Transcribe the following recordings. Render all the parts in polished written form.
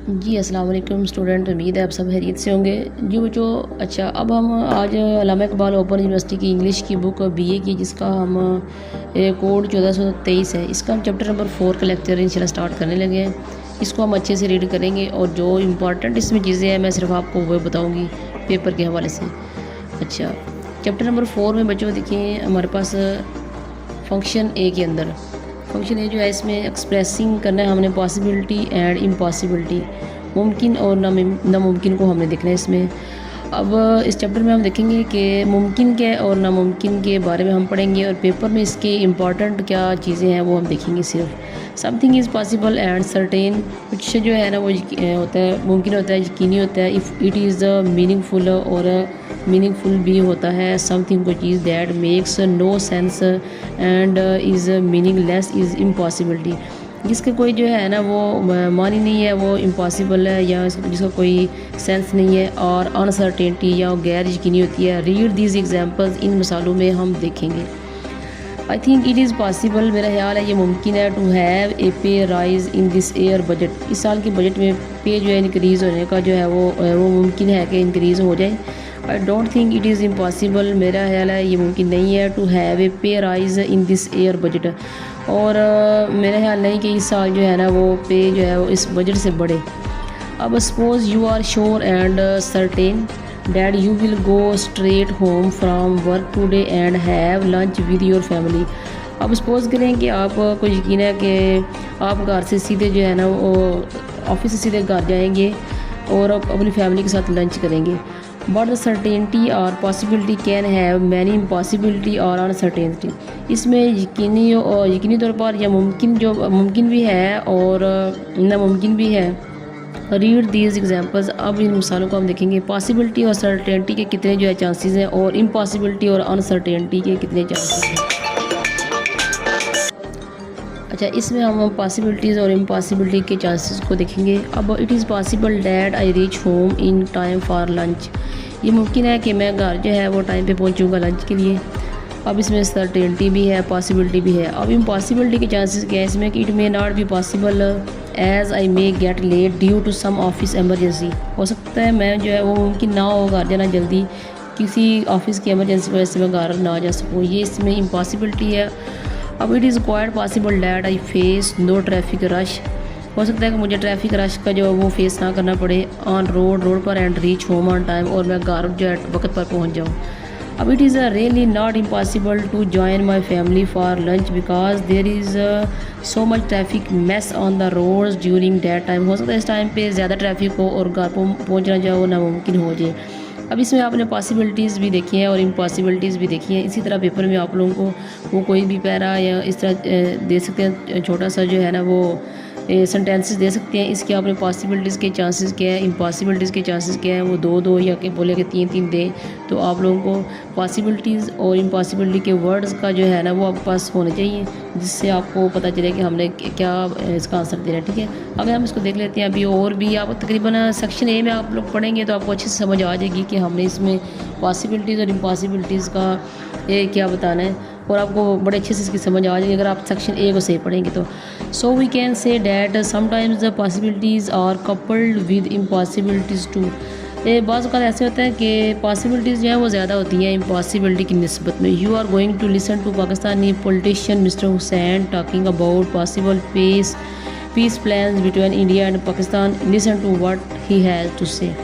जी अस्सलाम वालेकुम स्टूडेंट, उम्मीद है आप सब खैरियत से होंगे। जी बच्चों, अच्छा अब हम आज अल्लामा इकबाल ओपन यूनिवर्सिटी की इंग्लिश की बुक बीए की, जिसका हम कोड 1423 है, इसका हम चैप्टर नंबर 4 का लेक्चर इंशाल्लाह स्टार्ट करने लगे हैं। इसको हम अच्छे से रीड करेंगे और जो इम्पॉर्टेंट इसमें चीज़ें हैं मैं सिर्फ आपको वो बताऊँगी पेपर के हवाले से। अच्छा, चैप्टर नंबर 4 में बच्चों देखिए हमारे पास फंक्शन ए के अंदर फंक्शन ए जो है, इसमें एक्सप्रेसिंग करना है हमने पॉसिबिलिटी एंड इम्पॉसिबिलिटी, मुमकिन और नामुमकिन को हमने देखना है इसमें। अब इस चैप्टर में हम देखेंगे कि मुमकिन के और नामुमकिन के बारे में हम पढ़ेंगे और पेपर में इसके इम्पॉर्टेंट क्या चीज़ें हैं वो हम देखेंगे। सिर्फ something is possible and certain, कुछ जो है ना वो होता है, मुमकिन होता है, यकीनी होता है। इफ़ इट इज़ मीनिंगफुल, और मीनिंगफुल भी होता है समथिंग कोई चीज़ that makes no sense and is meaningless is impossibility, जिसके कोई जो है ना वो मानी नहीं है, वो इम्पॉसिबल है, या जिसका कोई सेंस नहीं है, और अनसर्टेनिटी या गैर यकीनी होती है। रीड दीज एग्जांपल्स, इन मिसालों में हम देखेंगे। आई थिंक इट इज़ पॉसिबल, मेरा ख्याल है ये मुमकिन है, टू हैव ए पे rise in this year budget, इस साल के बजट में पे जो है इंक्रीज़ होने का जो है वो मुमकिन है कि इंक्रीज़ हो जाए। I don't think it is impossible, मेरा ख्याल है ये मुमकिन नहीं है, टू हैव ए पे rise in this year budget, और मेरा ख्याल नहीं कि इस साल जो है ना वो पे जो है वो इस बजट से बढ़े। अब suppose you are sure and certain dad you will go straight home from work today and have lunch with your family. अब सपोज़ करें कि आपको यकीन है कि आप घर से सीधे जो है ना वो ऑफिस से सीधे घर जाएंगे और अपनी फैमिली के साथ लंच करेंगे। बट द सर्टेनिटी और possibility can have many impossibility और अनसर्टेनिटी, इसमें यकीनी तौर पर या मुमकिन भी है और नामुमकिन भी है। रीड दीज एग्जांपल्स, अब इन मिसालों को हम देखेंगे। पॉसिबिलिटी और सर्टेनिटी के कितने जो है चांसेस हैं, और इम्पॉसिबिलिटी और अनसर्टेनिटी के कितने चांसेस हैं। अच्छा, इसमें हम पॉसिबिलिटीज़ और इम्पॉसिबिलिटी के चांसेस को देखेंगे। अब it is possible that I reach home in time for lunch, ये मुमकिन है कि मैं घर जो है वो टाइम पे पहुंचूंगा लंच के लिए। अब इसमें सर्टेनिटी भी है, पॉसिबिलिटी भी है। अब इम्पॉसिबिलिटी के चांसेस क्या है इसमें कि it may not be possible as I may get late due to some office emergency, हो सकता है मैं जो है वो मुमकिन ना हो घर जाना जल्दी, किसी ऑफिस की एमरजेंसी की वजह से मैं घर ना जा सकूँ, ये इसमें इम्पॉसिबिलिटी है। अब it is quite possible that I face no traffic rush, हो सकता है कि मुझे ट्रैफिक रश का जो वो फेस ना करना पड़े ऑन रोड पर, and reach home on time, और मैं घर जो है वक्त पर पहुंच जाऊं। अब it is really not impossible to join my family for lunch because there is so much traffic mess on the roads during that time, हो सकता है इस टाइम पे ज़्यादा ट्रैफिक हो और घर पहुँचना जो है वो नामुमकिन हो जाए। अब इसमें आपने पॉसिबिलिटीज़ भी देखी हैं और इम्पॉसिबिलिटीज़ भी देखी हैं। इसी तरह पेपर में आप लोगों को वो कोई भी पैरा या इस तरह दे सकते हैं, छोटा सा जो है ना वो सेंटेंसेस दे सकते हैं। इसके आपने पॉसिबिलिटीज़ के चांसेस क्या है, इम्पॉसिबिलिटीज़ के चांसेस क्या है, वो दो दो या कि बोले कि तीन तीन दे, तो आप लोगों को पॉसिबिलिटीज़ और इम्पॉसिबिलिटी के वर्ड्स का जो है ना वो आपके पास होने चाहिए, जिससे आपको पता चले कि हमने क्या इसका आंसर देना है। ठीक है, अगर हम इसको देख लेते हैं अभी, और भी आप तकरीबन सेक्शन ए में आप लोग पढ़ेंगे तो आपको अच्छे से समझ आ जाएगी कि हमने इसमें पॉसिबिलिटीज़ और इम्पॉसिबिलिटीज़ का क्या बताना है, और आपको बड़े अच्छे से इसकी समझ आ जाएगी अगर आप सेक्शन ए को सही पढ़ेंगे तो। So we can say that sometimes the possibilities are coupled with impossibilities too, बाज़ औक़ात ऐसे होता है कि पॉसिबिलिटीज़ जो है वो ज़्यादा होती हैं इम्पॉसिबिलिटी की निस्बत में। You are going to listen to Pakistani politician mister Hussain talking about possible peace plans between India and Pakistan, listen to what he has to say.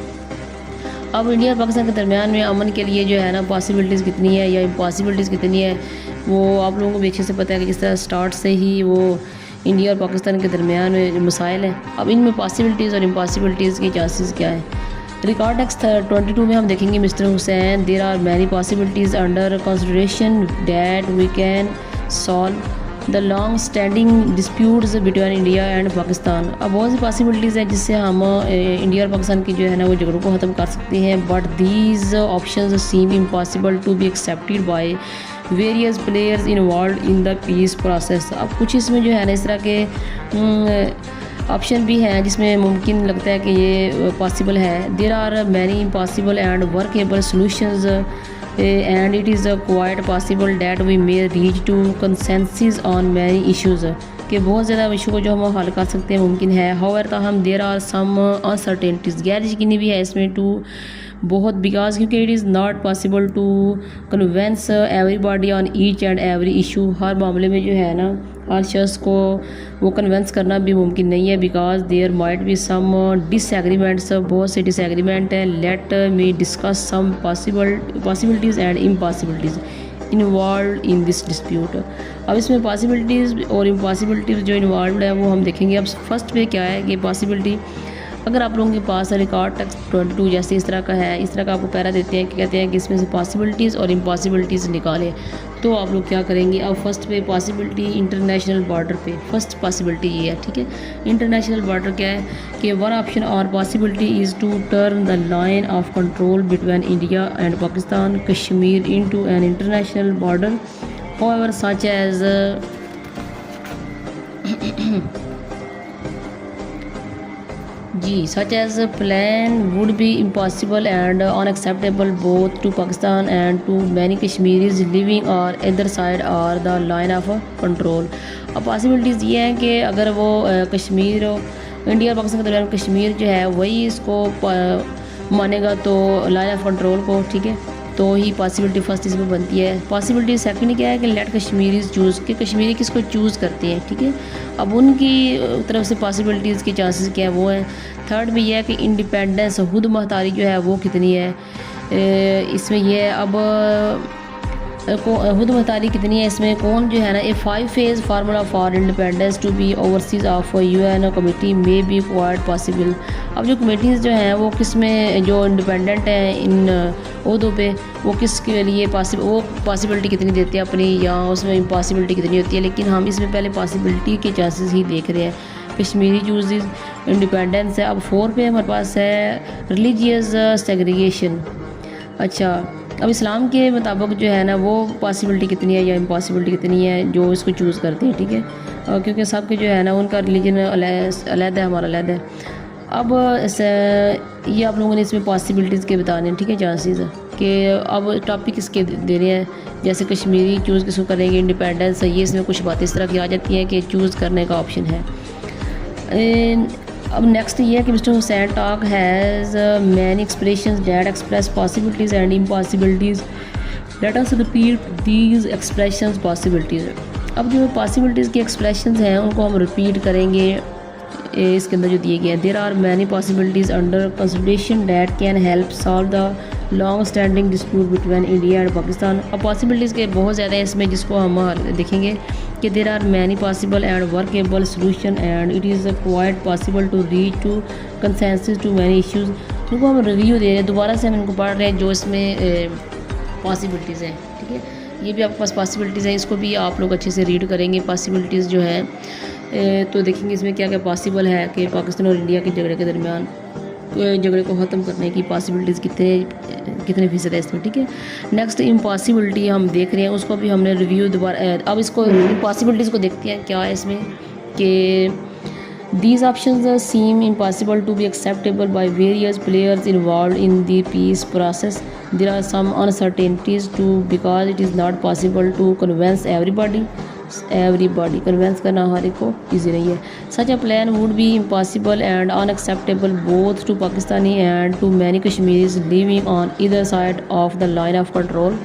अब इंडिया और पाकिस्तान के दरमियान में अमन के लिए जो है ना पॉसिबिलिटीज़ कितनी है या इम्पॉसिबिलिटीज़ कितनी है, वो आप लोगों को भी अच्छे से पता है कि जिस तरह स्टार्ट से ही वो इंडिया और पाकिस्तान के दरमियान में मसाइल हैं। अब इनमें पॉसिबिलिटीज़ और इम्पॉसिबिलिटीज़ के चांसेस क्या है। रिकॉर्ड टेक्स्ट 22 में हम देखेंगे mister Hussain, there are many possibilities under consideration that we can solve the long standing disputes between India and Pakistan. अब बहुत सी पॉसिबिलिटीज़ हैं जिससे हम इंडिया और पाकिस्तान की जो है ना वो झगड़ों को ख़त्म कर सकते हैं, but these options seem impossible to be accepted by various players involve in the peace process. अब कुछ इसमें जो है ना इस तरह के ऑप्शन भी हैं जिसमें मुमकिन लगता है कि ये पॉसिबल है। There are many impossible and workable solutions and it is quite possible that we may reach to consensus on many issues, कि बहुत ज़्यादा इशू को जो हम हल कर सकते हैं मुमकिन है। हाउएवर ताहम देयर आर सम अनसर्टेनिटीज़, गैर यकीनी भी है इसमें टू बहुत, बिकॉज क्योंकि it is not possible to convince everybody on each and every issue. हर मामले में जो है ना हर शख्स को वो कन्वेंस करना भी मुमकिन नहीं है, because there might be some disagreements, बहुत से डिसएग्रीमेंट हैं। Let me discuss some possibilities and impossibilities involve in this dispute. अब इसमें पॉसिबिलिटीज़ और इम्पॉसिबिलिटीज़ जो इन्वॉल्व है वो हम देखेंगे। अब फर्स्ट पे क्या है कि पॉसिबिलिटी, अगर आप लोगों के पास रिकॉर्ड टेक्स्ट 22 जैसे इस तरह का है, इस तरह का आपको पैरा देते हैं कि कहते हैं कि इसमें से पॉसिबिलिटीज़ और इम्पॉसिबिलिटीज़ निकालें, तो आप लोग क्या करेंगे। अब फर्स्ट पे पॉसिबिलिटी इंटरनेशनल बॉर्डर पे फर्स्ट पॉसिबिलिटी ये है, ठीक है। इंटरनेशनल बॉर्डर क्या है कि वन ऑप्शन और possibility is to turn the line of control between India and Pakistan Kashmir into an international border, however such as such as a plan would be impossible and unacceptable both to Pakistan and to many Kashmiris living on either side or the line of control। अब possibilities ये हैं कि अगर वो Kashmir India और पाकिस्तान के दरमियान कश्मीर जो है वही इसको मानेगा तो लाइन ऑफ कंट्रोल को, ठीक है, तो ही पॉसिबिलिटी फर्स्ट इसमें बनती है। पॉसिबिलिटी सेकंड क्या है कि लेट कश्मीरीज चूज़, कि कश्मीरी किसको चूज़ करते हैं, ठीक है। अब उनकी तरफ से पॉसिबिलिटीज़ के चांसेस क्या है वो है। थर्ड में यह है कि इंडिपेंडेंस खुद मुख्तारी जो है वो कितनी है, इसमें यह है। अब खुद मुख्तारी कितनी है इसमें, कौन जो है ना a 5 phase formula for independence to be overseas of UN committee may be quite possible. अब जो कमेटीज़ जो हैं वो किस में जो इंडिपेंडेंट हैं इन ओहदों पे वो किसके लिए वो पॉसिबिलिटी कितनी देते हैं अपनी, या उसमें इम्पॉसिबिलिटी कितनी होती है। लेकिन हम इसमें पहले पॉसिबिलिटी के चांसेस ही देख रहे हैं। कश्मीरी चूज़ इंडिपेंडेंस है। अब 4 पे हमारे पास है रिलीजियस सेग्रीगेशन। अच्छा, अब इस्लाम के मुताबिक जो है ना वो पॉसिबिलिटी कितनी है या इम्पॉसिबिलिटी कितनी है जो इसको चूज़ करते हैं, ठीक है, क्योंकि सब के जो है ना उनका रिलीजन अलग है, हमारा अलग है। अब ये आप लोगों ने इसमें पॉसिबिलिटीज़ के बताने हैं, ठीक है, चांसेस कि अब टॉपिक इसके दे रहे हैं, जैसे कश्मीरी चूज़ किसको करेंगे, इंडिपेंडेंस, ये इसमें कुछ बातें इस तरह की आ जाती हैं कि चूज़ करने का ऑप्शन है। अब नेक्स्ट ये है कि mister Hussain talk has many expressions that express possibilities and impossibilities, let us repeat these expressions possibilities. अब जो पॉसिबिलिटीज़ की एक्सप्रेशंस हैं उनको हम रिपीट करेंगे इसके अंदर जो दिए गए हैं। There are many possibilities under consideration that can help solve the long standing dispute between India and Pakistan. अब पॉसिबिलिटीज़ के बहुत ज़्यादा हैं इसमें, जिसको हम देखेंगे कि there are many possible and workable solution and it is quite possible to reach to consensus to many issues. इनको हम रिव्यू दे रहे हैं, दोबारा से हम इनको पढ़ रहे हैं जो इसमें पॉसिबिलिटीज़ हैं, ठीक है। ये भी आपके पास पॉसिबिलिटीज़ हैं, इसको भी आप लोग अच्छे से रीड करेंगे। पॉसिबिलिटीज़ जो है तो देखेंगे इसमें क्या क्या पॉसिबल है कि पाकिस्तान और इंडिया के झगड़े के दरमियान झगड़े को ख़त्म करने की पॉसिबिलिटीज़ कितने फ़ीसद है इसमें, ठीक है। नेक्स्ट इम्पॉसिबिलिटी हम देख रहे हैं, उसको भी हमने रिव्यू दोबारा, अब इसको इम्पॉसिबिलिटीज़ को देखते हैं क्या है इसमें कि these options seem impossible to be acceptable by various players involve in the peace process. There are some uncertainties too because it is not possible to convince everybody convince करना हर एक को ईजी नहीं है। Such a plan would be impossible and unacceptable both to Pakistani and to many Kashmiris living on either side of the line of control.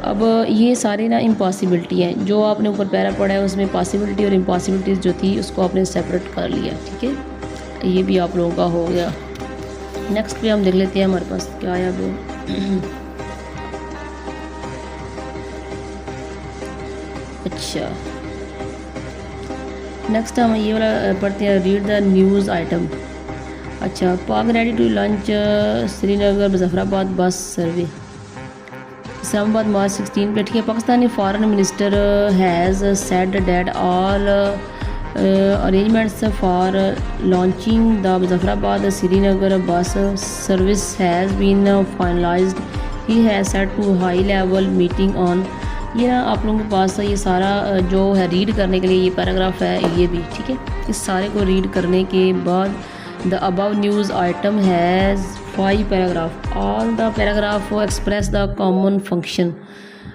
अब ये सारी ना इम्पॉसिबिलिटी हैं, जो आपने ऊपर पैरा पढ़ा है उसमें पॉसिबिलिटी और इम्पॉसिबिलिटीज़ जो थी उसको आपने सेपरेट कर लिया, ठीक है। ये भी आप लोगों का हो गया। नेक्स्ट पे हम देख लेते हैं हमारे पास क्या आया अब। अच्छा, नेक्स्ट हम ये वाला पढ़ते हैं, रीड द न्यूज़ आइटम। अच्छा, Pak ready to launch Srinagar Muzaffarabad bus service, Islamabad March 16 पे, ठीक है। Pakistani foreign minister has said that all arrangements for launching the Muzaffarabad Srinagar bus service has been finalized. He has said to high level meeting on. ये ना आप लोगों के पास ये सारा जो है रीड करने के लिए ये पैराग्राफ है, ये भी ठीक है। इस सारे को रीड करने के बाद the above news item has 5 paragraph, all the paragraph express the common function.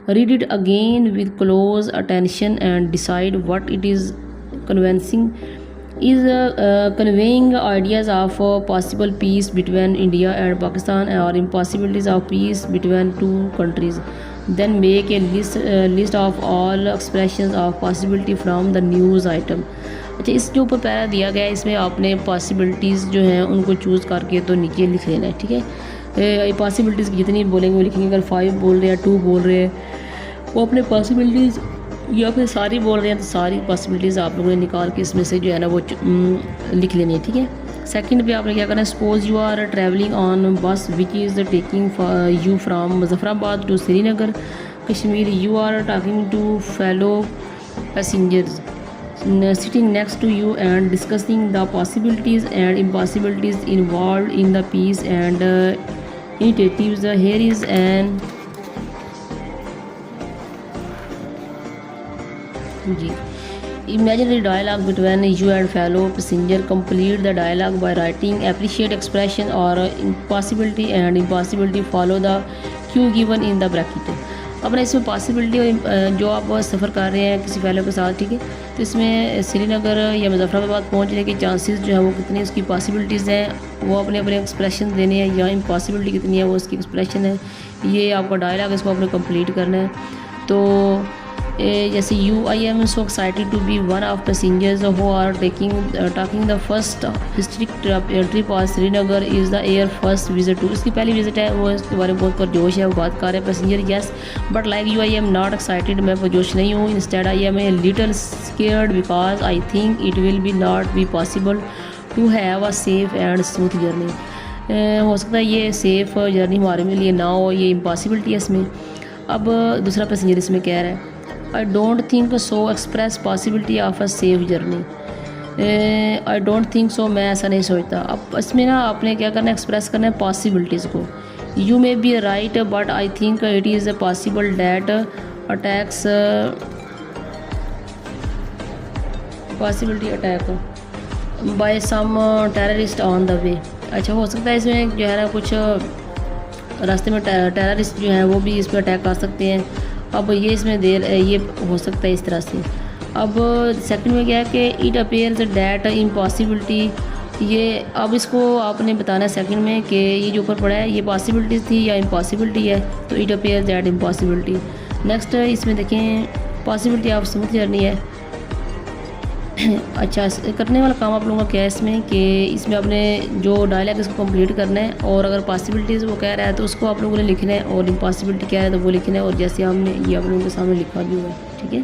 Read it again with close attention and decide what it is convincing is conveying ideas of possible peace between India and Pakistan or impossibilities of peace between two countries. Then make a list of all expressions of possibility from the news item. अच्छा, इसके ऊपर para दिया गया है, इसमें आपने possibilities जो हैं उनको चूज़ करके तो नीचे लिख लेना है, ठीक है। पॉसिबिलिटीज़ जितनी बोलेंगे वो लिखेंगे। अगर 5 बोल रहे हैं, 2 बोल रहे हैं, वो अपने पॉसिबिलिटीज़ या फिर सारी बोल रहे हैं तो सारी पॉसिबिलिटीज़ आप लोगों ने निकाल के इसमें से जो है ना वो लिख लेनी है, ठीक है। सेकंड पे आपने क्या करना है, suppose you are travelling on bus which is taking you from Muzaffarabad to Srinagar Kashmir. You are talking to fellow passengers sitting next to you and discussing the possibilities and impossibilities involved in the peace and initiatives. Here is an imaginary dialogue between you and fellow passenger. Complete the dialogue by writing appreciate expression or impossibility and impossibility. Follow the cue given in the bracket. अपना इसमें possibility और जो आप सफ़र कर रहे हैं किसी fellow के साथ, ठीक है, तो इसमें श्रीनगर या मुजफ्फराबाद पहुंचने के चांसेस जो है वो कितने, उसकी पॉसिबिलिटीज़ हैं, वो अपने अपने एक्सप्रेशन देने हैं, या इम्पॉसिबिलिटी कितनी है वो उसकी एक्सप्रेशन है। ये आपका डायलॉग है, इसको आपने कंप्लीट करना है। तो जैसे you I am so excited to be one of passengers who are talking the first historic trip of Srinagar is the air first visit to. इसकी पहली विजिट है, वो इसके बारे में बहुत पुरजोश है, वो बात कर रहे हैं passenger. Yes but like you I am not excited, मैं पुरजोश नहीं हूँ। Instead I am a little scared because I think it will be not be possible to have a safe and smooth journey. हो सकता है ये safe journey हमारे लिए ना हो, ये इम्पॉसिबिलिटी है इसमें। अब दूसरा पैसेंजर इसमें कह रहा है I don't think so express possibility of a safe journey. I don't think so, मैं ऐसा नहीं सोचता। अब इसमें ना आपने क्या करना है, एक्सप्रेस करना है पॉसिबिलिटीज़ को। You may be right but I think it is possible that attacks possibility attack by some terrorist on the way. अच्छा, हो सकता है इसमें जो है ना कुछ रास्ते में टेररिस्ट जो हैं वो भी इस पर अटैक कर सकते हैं। अब ये इसमें ये हो सकता है इस तरह से। अब सेकंड में क्या है कि इट अपेयर्स डैट इम्पॉसिबिलिटी, ये अब इसको आपने बताना है सेकंड में कि ये जो ऊपर पड़ा है ये पॉसिबिलिटीज़ थी या इम्पॉसिबिलिटी है, तो it appears that impossibility. Next इसमें देखें पॉसिबिलिटी ऑफ स्मूथ जर्नी है। अच्छा, करने वाला काम आप लोगों का क्या है इसमें कि इसमें आपने जो डायलॉग इसको कंप्लीट करना है, और अगर पॉसिबिलिटीज़ वो कह रहा है तो उसको आप लोगों ने लिखना है, और इम्पॉसिबिलिटी कह रहा है तो वो लिखना है, और जैसे हमने ये आप लोगों के सामने लिखा भी हुआ है, ठीक है।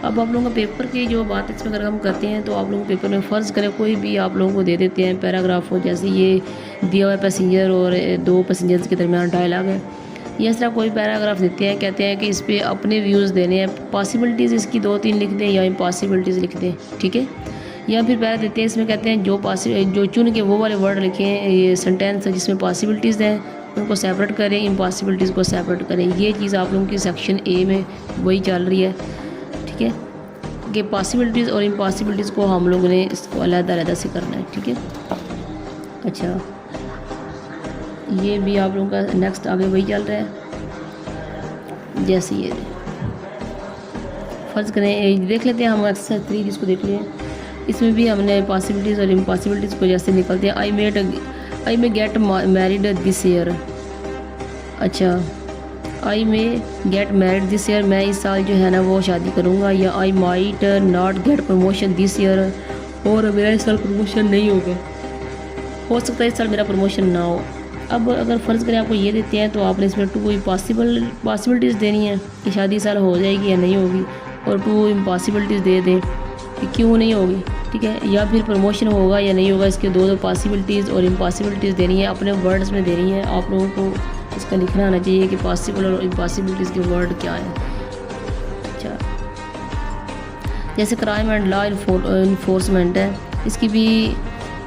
अब आप लोगों का पेपर की जो बात इसमें अगर हम करते हैं तो आप लोगों को पेपर में फ़र्ज़ करें कोई भी आप लोगों को दे देते हैं पैराग्राफ हो, जैसे ये दिया हुआ पैसेंजर और 2 पैसेंजर्स के दरमियान डायलॉग है, या इस तरह कोई पैराग्राफ देते हैं, कहते हैं कि इस पर अपने व्यूज़ देने हैं, पॉसिबिलिटीज़ इसकी 2-3 लिख दें या इम्पॉसिबिलिटीज़ लिख दें, ठीक है। या फिर पैरा देते हैं, इसमें कहते हैं जो चुन के वो वाले वर्ड लिखें, ये सेंटेंस जिसमें पॉसिबिलिटीज़ हैं उनको सेपरेट करें, इम्पॉसिबिलिटीज़ को सेपरेट करें। ये चीज़ आप लोगों की सेक्शन ए में वही चल रही है, ठीक है, कि पॉसिबिलिटीज़ और इम्पॉसिबिलिटीज़ को हम लोगों ने इसको अलग-अलग से करना है, ठीक है। अच्छा, ये भी आप लोगों का नेक्स्ट आगे वही चल रहा है। जैसे ये फ़र्ज़ करें, देख लेते हैं हम एक्सरसाइज 3 जिसको देख लें, इसमें भी हमने पॉसिबिलिटीज़ और इम्पॉसिबिलिटीज़ को जैसे निकलते हैं। I may get married this year. अच्छा, I may get married this year, मैं इस साल जो है ना वो शादी करूँगा। या I might not gate promotion this year, और मेरा इस साल प्रमोशन नहीं होगा, हो सकता है इस साल मेरा प्रमोशन ना हो। अब अगर फ़र्ज़ करें आपको ये देते हैं तो आपने इसमें 2 पॉसिबिलिटीज़ देनी है कि शादी साल हो जाएगी या नहीं होगी, और 2 इम्पॉसिबिलिटीज़ दे दें कि क्यों नहीं होगी, ठीक है, या फिर प्रमोशन होगा या नहीं होगा। इसके 2 पॉसिबिलिटीज़ और इम्पॉसिबिलिटीज़ देनी है, अपने वर्ड्स में देनी है। आप लोगों को इसका लिखना आना चाहिए कि पॉसिबल और इम्पॉसिबिलिटीज़ के वर्ड क्या है। अच्छा, जैसे क्राइम एंड लॉ इन्फोर्समेंट है, इसकी भी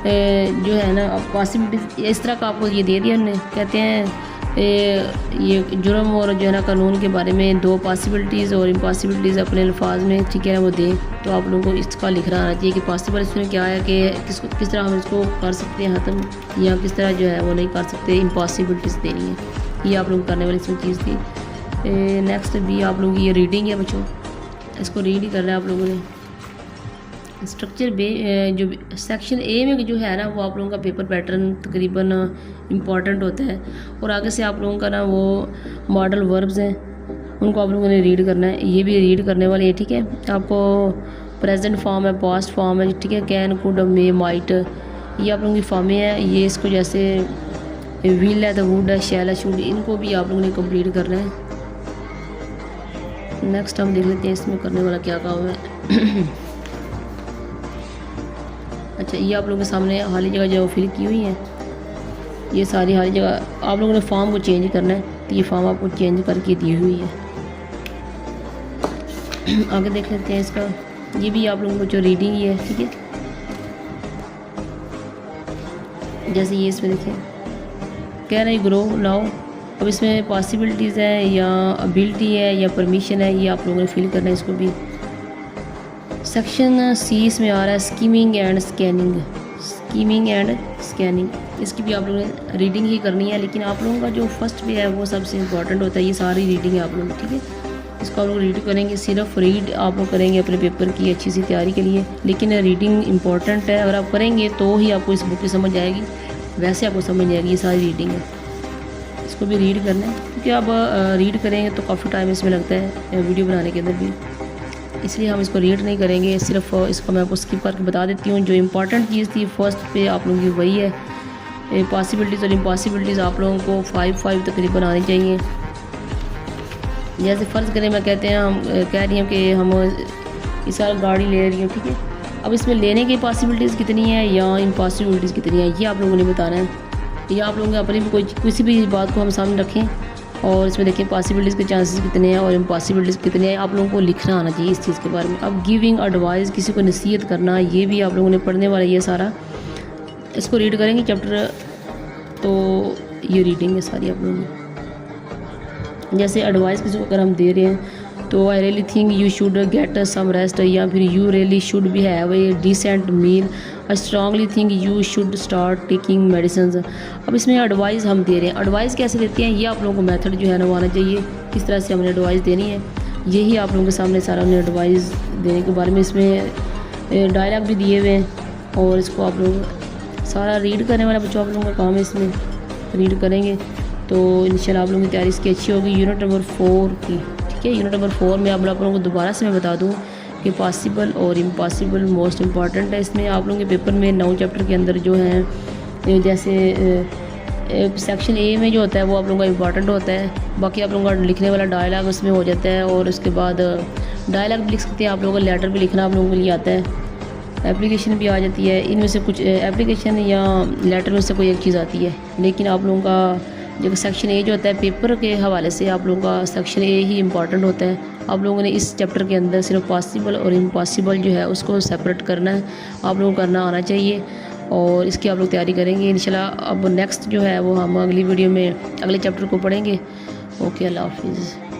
जो है ना पॉसिबिलिटीज़ इस तरह का आपको ये दे दिया हमने, कहते हैं ये जुर्म और जो है ना कानून के बारे में 2 पॉसिबिलिटीज़ और इम्पॉसिबिलिटीज़ अपने अल्फाज में, ठीक है ना, वो दें। तो आप लोगों को इसका लिखना आना चाहिए कि पॉसिबल इसमें क्या है कि किस तरह हम इसको कर सकते हैं ख़त्म, या किस तरह जो है वो नहीं कर सकते, इम्पॉसिबिलिटीज़ देनी है। ये आप लोग करने वाली इसमें चीज़ थी। नेक्स्ट भी आप लोगों की ये रीडिंग है बच्चों, इसको रीड ही करना है आप लोगों ने। स्ट्रक्चर जो सेक्शन ए में जो है ना वो आप लोगों का पेपर पैटर्न तकरीबन इम्पॉर्टेंट होता है, और आगे से आप लोगों का ना वो मॉडल वर्ब्स हैं उनको आप लोगों ने रीड करना है, ये भी रीड करने वाले हैं। ठीक है, आपको प्रेजेंट फॉर्म है, पास्ट फॉर्म है, ठीक है, कैन, कुड, मे, माइट, ये आप लोगों की फॉर्में हैं। ये इसको जैसे विल है तो वुड है, शैल है, शुड, इनको भी आप लोगों ने कंप्लीट करना है। नेक्स्ट हम देख लेते हैं इसमें करने वाला क्या काम है। अच्छा, ये आप लोगों के सामने खाली जगह जो फिल की हुई है, ये सारी खाली जगह आप लोगों ने फॉर्म को चेंज करना है, तो ये फॉर्म आपको चेंज करके दी हुई है। आगे देख लेते हैं इसका, ये भी आप लोगों को जो रीडिंग ही है। ठीक है, जैसे ये इसमें देखें कह रहे ग्रो नाउ, अब इसमें पॉसिबिलिटीज़ है या एबिलिटी है या परमिशन है, ये आप लोगों ने फिल करना है इसको भी। सेक्शन सी इसमें आ रहा है skimming and scanning, skimming and scanning, इसकी भी आप लोगों ने रीडिंग ही करनी है, लेकिन आप लोगों का जो फर्स्ट पे है वो सबसे इम्पोर्टेंट होता है। ये सारी रीडिंग है आप लोग, ठीक है, इसको आप लोग रीड करेंगे, सिर्फ रीड आप लोग करेंगे अपने पेपर की अच्छी सी तैयारी के लिए, लेकिन रीडिंग इंपॉर्टेंट है, अगर आप करेंगे तो ही आपको इस बुक की समझ आएगी, वैसे आपको समझ आएगी। ये सारी रीडिंग है, इसको भी रीड करना है, क्योंकि आप रीड करेंगे तो काफ़ी टाइम इसमें लगता है वीडियो बनाने के अंदर भी, इसलिए हम इसको रीड नहीं करेंगे, सिर्फ इसको मैं आपको स्किप करके बता देती हूँ। जो इम्पोर्टेंट चीज़ थी फर्स्ट पे आप लोगों की वही है। पॉसिबिलिटीज़ और इम्पॉसिबिलिटीज़ आप लोगों को 5 तकरीबन आनी चाहिए। जैसे फ़र्ज़ करें, मैं कहते हैं हम कह रही हूँ कि हम इस साल गाड़ी ले रही हूँ, ठीक है, अब इसमें लेने की पॉसिबिलिटीज़ कितनी है या इम्पॉसिबिलिटीज़ कितनी है, ये आप लोगों ने बताना है। ये आप लोगों के अपनी भी किसी भी बात को हम सामने रखें और इसमें देखें पॉसिबिलिटीज़ के चांसेस कितने हैं और इम्पॉसिबिलिटीज़ कितने हैं, आप लोगों को लिखना आना चाहिए इस चीज़ के बारे में। अब गिविंग एडवाइस, किसी को नसीहत करना, ये भी आप लोगों ने पढ़ने वाला ये सारा, इसको रीड करेंगे चैप्टर, तो ये रीडिंग है सारी आप लोगों ने। जैसे एडवाइस किसी को अगर हम दे रहे हैं तो I really think you should get some rest, या फिर you really should be have a decent meal, I strongly think you should start taking medicine. अब इसमें एडवाइस हम दे रहे हैं, एडवाइस कैसे देते हैं ये आप लोगों को मेथड जो है ना वो आना चाहिए, किस तरह से हमने एडवाइस देनी है, यही आप लोगों के सामने सारा हमने एडवाइस देने के बारे में इसमें डायलॉग भी दिए हुए हैं, और इसको आप लोग सारा रीड करने वाला बच्चों आप लोगों का काम है, इसमें रीड करेंगे तो इंशाल्लाह आप लोगों की तैयारी इसकी अच्छी होगी। यूनिट नंबर 4 की, ठीक है, यूनिट नंबर 4 में आप लोगों को दोबारा से मैं बता दूं कि पॉसिबल और इम्पॉसिबल मोस्ट इम्पॉर्टेंट है। इसमें आप लोगों के पेपर में 9 चैप्टर के अंदर जो हैं, जैसे सेक्शन ए में जो होता है वो आप लोगों का इम्पॉर्टेंट होता है, बाकी आप लोगों का लिखने वाला डायलॉग उसमें हो जाता है, और उसके बाद डायलॉग भी लिख सकते हैं आप लोगों को, लेटर भी लिखना आप लोगों के लिए आता है, एप्लीकेशन भी आ जाती है, इनमें से कुछ एप्लीकेशन या लेटर में से कोई एक चीज़ आती है, लेकिन आप लोगों का जो सेक्शन ए जो होता है पेपर के हवाले से आप लोगों का सेक्शन ए ही इम्पॉर्टेंट होता है। आप लोगों ने इस चैप्टर के अंदर सिर्फ पॉसिबल और इम्पॉसिबल जो है उसको सेपरेट करना है, आप लोगों को करना आना चाहिए, और इसकी आप लोग तैयारी करेंगे इंशाल्लाह। अब नेक्स्ट जो है वो हम अगली वीडियो में अगले चैप्टर को पढ़ेंगे। ओके, अल्लाह हाफिज़।